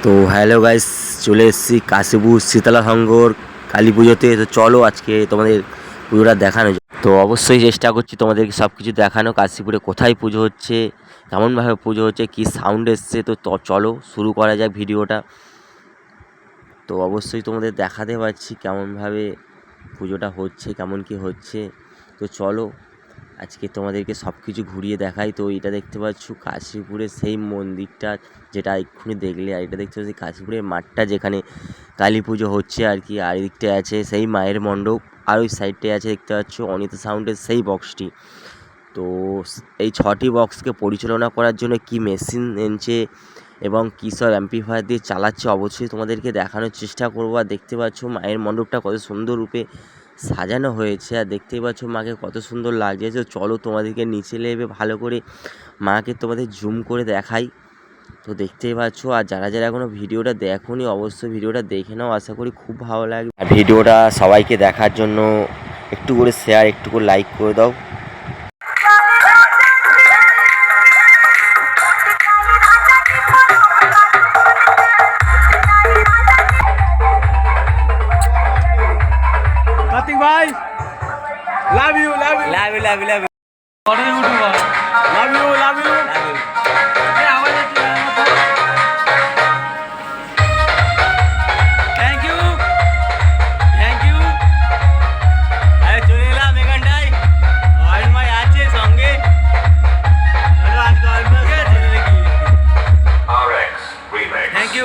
তো hello guys, চলে এসেছি কাশীপুর শীতলা সংঘর কালী পুজোতে। তো চলো আজকে তোমাদের পুজোটা দেখানো যায়। তো অবশ্যই চেষ্টা করছি তোমাদেরকে সব কিছু দেখানো, কাশীপুরে কোথায় পুজো হচ্ছে, কেমনভাবে পুজো হচ্ছে, কী সাউন্ড এসছে। তো চলো শুরু করা যাক ভিডিওটা। তো অবশ্যই তোমাদের দেখাতে পারছি কেমনভাবে পুজোটা হচ্ছে, কেমন কী হচ্ছে। তো চলো আজকে তোমাদেরকে সব কিছু ঘুরিয়ে দেখাই। তো এটা দেখতে পাচ্ছ কাশীপুরের সেই মন্দিরটা, যেটা এক্ষুনি দেখলে। আর এটা দেখতে পাচ্ছি কাশীপুরের মাঠটা, যেখানে কালী পুজো হচ্ছে আর কি। আর এদিকটায় আছে সেই মায়ের মণ্ডপ, আর ওই সাইডটায় আছে দেখতে পাচ্ছ অনিতা সাউন্ডের সেই বক্সটি। তো এই 6টি বক্সকে পরিচালনা করার জন্য কি মেশিন এনেছে এবং কী সব অ্যাম্পলিফায়ার দিয়ে চালাচ্ছে, অবশ্যই তোমাদেরকে দেখানোর চেষ্টা করবো। আর দেখতে পাচ্ছ মায়ের মণ্ডপটা কত সুন্দর রূপে সাজানো হয়েছে, আর দেখতেই পাচ্ছ মাকে কত সুন্দর লাগছে। তো চলো তোমাদেরকে নিচে নেবে ভালো করে মাকে তোমাদের জুম করে দেখাই। তো দেখতেই পাচ্ছ, আর যারা যারা এখনও ভিডিওটা দেখোনি অবশ্যই ভিডিওটা দেখে নাও, আশা করি খুব ভালো লাগবে। আর ভিডিওটা সবাইকে দেখার জন্য একটু করে শেয়ার, একটু করে লাইক করে দাও। कार्तिक भाई love you love you love you love you love you. Love you love you thank you अरे चले एलाम एखानटाय और भाई आछे संगे आज कल चले देखी RX Remix. Thank you